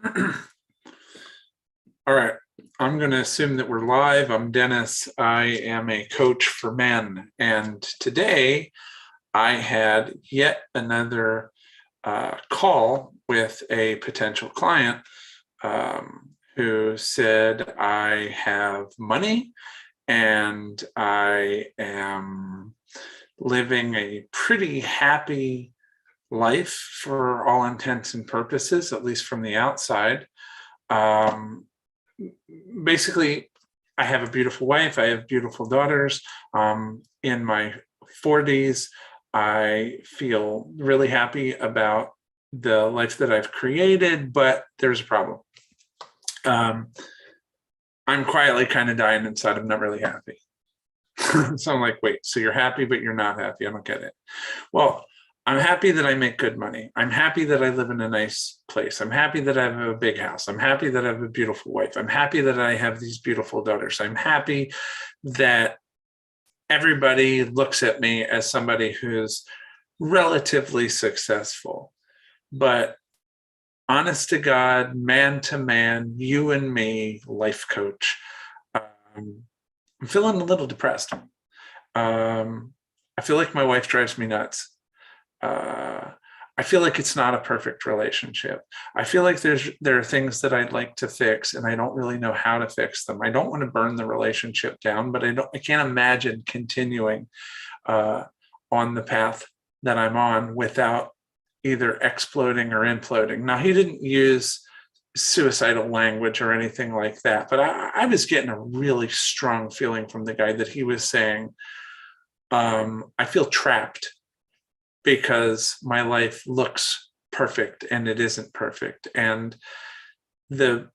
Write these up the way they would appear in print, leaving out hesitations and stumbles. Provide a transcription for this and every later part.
All right. I'm going to assume that we're live. I'm Dennis. I am a coach for men. And today I had yet another call with a potential client who said, I have money and I am living a pretty happy life for all intents and purposes, at least from the outside. Basically, I have a beautiful wife. I have beautiful daughters. In my 40s, I feel really happy about the life that I've created, but there's a problem. I'm quietly kind of dying inside. I'm not really happy. So I'm like, wait, so you're happy, but you're not happy. I don't get it. Well, I'm happy that I make good money. I'm happy that I live in a nice place. I'm happy that I have a big house. I'm happy that I have a beautiful wife. I'm happy that I have these beautiful daughters. I'm happy that everybody looks at me as somebody who's relatively successful. But honest to God, man to man, you and me, life coach, I'm feeling a little depressed. I feel like my wife drives me nuts. I feel like it's not a perfect relationship. I feel like there are things that I'd like to fix, and I don't really know how to fix them. I don't want to burn the relationship down, but I can't imagine continuing on the path that I'm on without either exploding or imploding. Now, he didn't use suicidal language or anything like that, but I was getting a really strong feeling from the guy that he was saying, I feel trapped because my life looks perfect and it isn't perfect. And the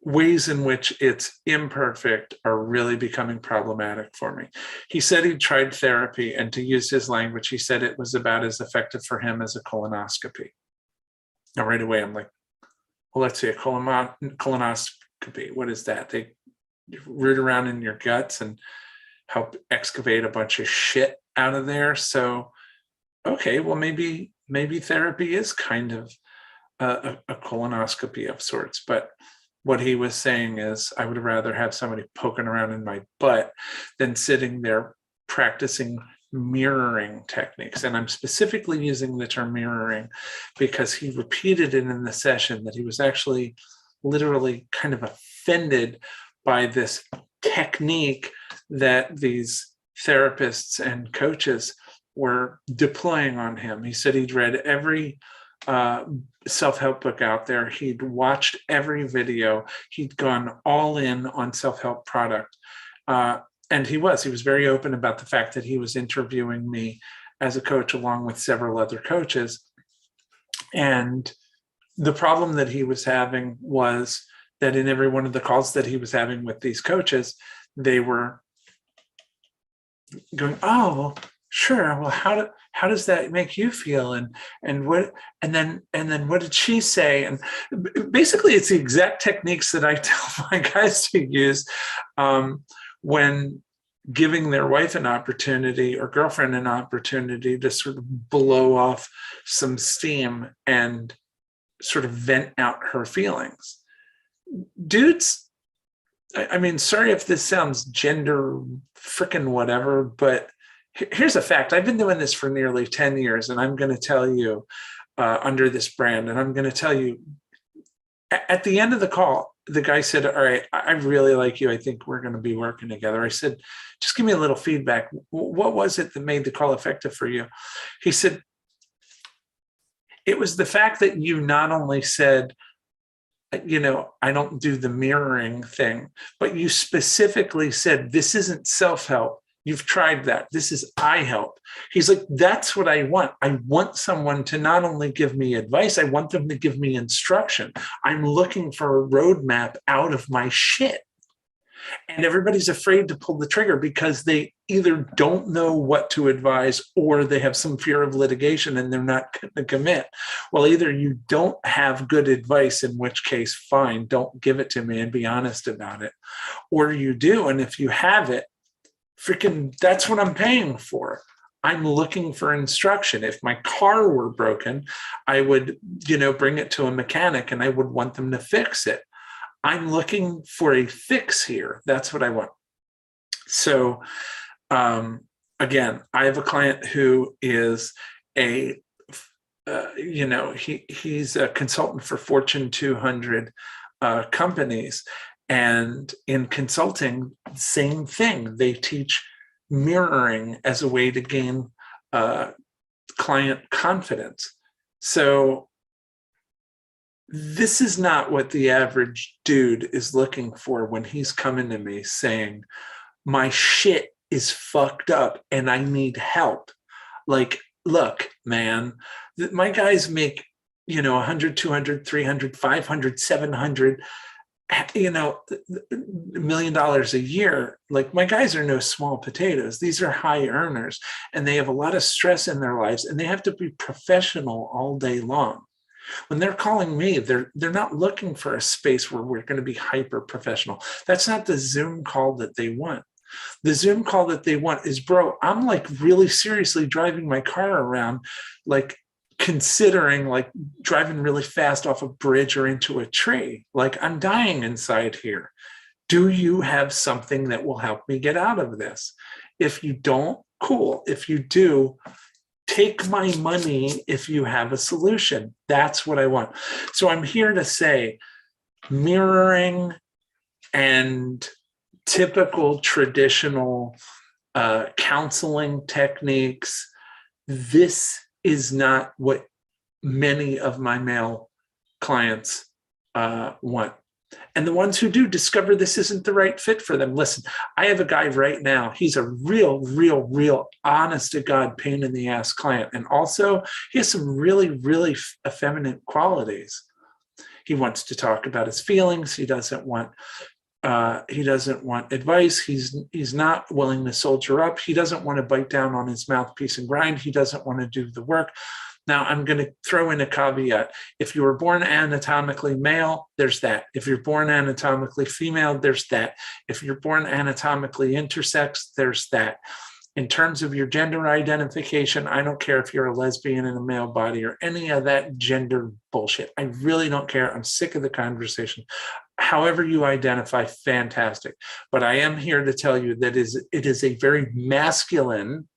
ways in which it's imperfect are really becoming problematic for me. He said he tried therapy, and to use his language, he said it was about as effective for him as a colonoscopy. Now, right away, I'm like, well, let's see, a colonoscopy. What is that? They root around in your guts and help excavate a bunch of shit out of there. So, okay, well, maybe therapy is kind of a colonoscopy of sorts. But what he was saying is, I would rather have somebody poking around in my butt than sitting there practicing mirroring techniques. And I'm specifically using the term mirroring because he repeated it in the session that he was actually literally kind of offended by this technique that these therapists and coaches were deploying on him. He said he'd read every self-help book out there. He'd watched every video. He'd gone all in on self-help product. And he was very open about the fact that he was interviewing me as a coach along with several other coaches. And the problem that he was having was that in every one of the calls that he was having with these coaches, they were going, oh, well, sure. Well, how does that make you feel? And then what did she say? And basically, it's the exact techniques that I tell my guys to use when giving their wife an opportunity or girlfriend an opportunity to sort of blow off some steam and sort of vent out her feelings. Dudes, I mean, sorry if this sounds gender frickin' whatever, but here's a fact. I've been doing this for nearly 10 years, and I'm going to tell you under this brand, and I'm going to tell you at the end of the call, the guy said, all right, I really like you. I think we're going to be working together. I said, just give me a little feedback. What was it that made the call effective for you? He said, it was the fact that you not only said, you know, I don't do the mirroring thing, but you specifically said, this isn't self-help. You've tried that. This is I help. He's like, that's what I want. I want someone to not only give me advice, I want them to give me instruction. I'm looking for a roadmap out of my shit. And everybody's afraid to pull the trigger because they either don't know what to advise or they have some fear of litigation and they're not going to commit. Well, either you don't have good advice, in which case, fine, don't give it to me and be honest about it. Or you do. And if you have it, freaking, that's what I'm paying for. I'm looking for instruction. If my car were broken, I would, bring it to a mechanic and I would want them to fix it. I'm looking for a fix here. That's what I want. So, again, I have a client who is he's a consultant for Fortune 200 companies. And in consulting, same thing. They teach mirroring as a way to gain client confidence. So this is not what the average dude is looking for when he's coming to me saying, my shit is fucked up and I need help. Like, look, man, my guys make, 100, 200, 300, 500, 700, $1 million a year. Like, my guys are no small potatoes. These are high earners and they have a lot of stress in their lives and they have to be professional all day long. When they're calling me, they're not looking for a space where we're going to be hyper professional. That's not the Zoom call that they want. The Zoom call that they want is, bro, I'm like really seriously driving my car around, like considering like driving really fast off a bridge or into a tree. Like, I'm dying inside here. Do you have something that will help me get out of this? If you don't, cool. If you do, take my money if you have a solution. That's what I want. So I'm here to say mirroring and typical traditional counseling techniques, this is not what many of my male clients want. And the ones who do discover this isn't the right fit for them. Listen, I have a guy right now. He's a real, honest to God, pain in the ass client. And also he has some really effeminate qualities. He wants to talk about his feelings. He doesn't want advice. He's not willing to soldier up. He doesn't want to bite down on his mouthpiece and grind. He doesn't want to do the work. Now, I'm going to throw in a caveat. If you were born anatomically male, there's that. If you're born anatomically female, there's that. If you're born anatomically intersex, there's that. In terms of your gender identification, I don't care if you're a lesbian in a male body or any of that gender bullshit. I really don't care. I'm sick of the conversation. However you identify, fantastic. But I am here to tell you that it is a very masculine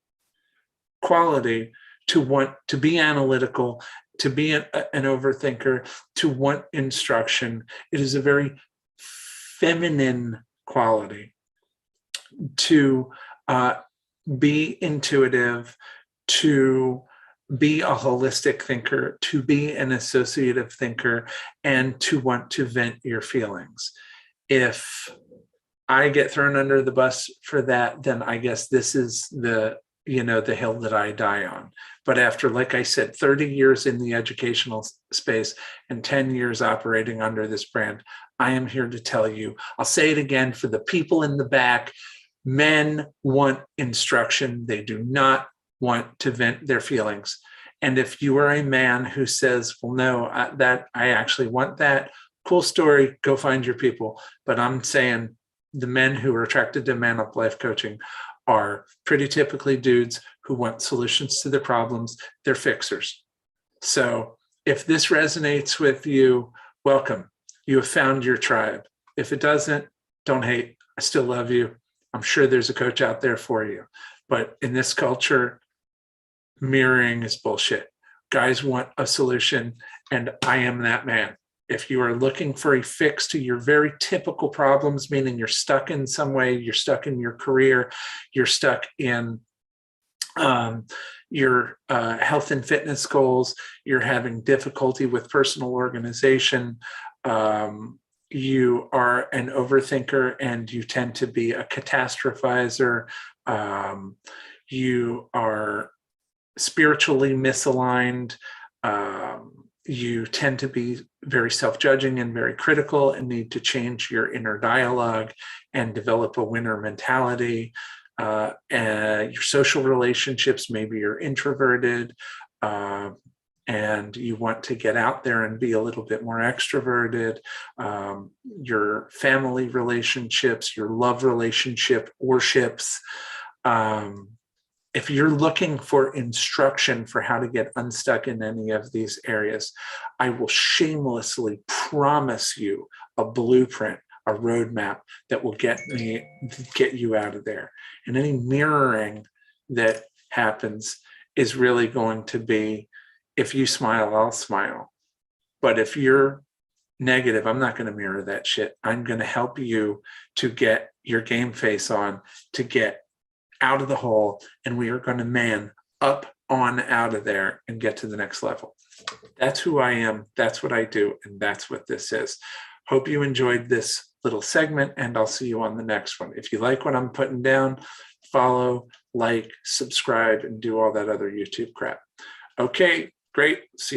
quality to want to be analytical, to be an overthinker, to want instruction. It is a very feminine quality to be intuitive, to be a holistic thinker, to be an associative thinker, and to want to vent your feelings. If I get thrown under the bus for that, then I guess this is the hill that I die on. But after, like I said, 30 years in the educational space and 10 years operating under this brand, I am here to tell you, I'll say it again for the people in the back, men want instruction. They do not want to vent their feelings. And if you are a man who says, well, no, I actually want that, cool story, go find your people. But I'm saying the men who are attracted to Man Up Life Coaching are pretty typically dudes who want solutions to their problems. They're fixers. So if this resonates with you, welcome. You have found your tribe. If it doesn't, don't hate. I still love you. I'm sure there's a coach out there for you. But in this culture, mirroring is bullshit. Guys want a solution, and I am that man. If you are looking for a fix to your very typical problems, meaning you're stuck in some way, you're stuck in your career, you're stuck in your health and fitness goals, you're having difficulty with personal organization, you are an overthinker and you tend to be a catastrophizer, you are spiritually misaligned, you tend to be very self-judging and very critical and need to change your inner dialogue and develop a winner mentality. And your social relationships, maybe you're introverted and you want to get out there and be a little bit more extroverted. Your family relationships, your love relationship worships. if you're looking for instruction for how to get unstuck in any of these areas, I will shamelessly promise you a blueprint, a roadmap that will get you out of there. And any mirroring that happens is really going to be, if you smile, I'll smile. But if you're negative, I'm not going to mirror that shit. I'm going to help you to get your game face on, to get out of the hole, and we are going to man up on out of there and get to the next level. That's who I am. That's what I do. And that's what this is. Hope you enjoyed this little segment, and I'll see you on the next one. If you like what I'm putting down, follow, like, subscribe, and do all that other YouTube crap. Okay, great. See you on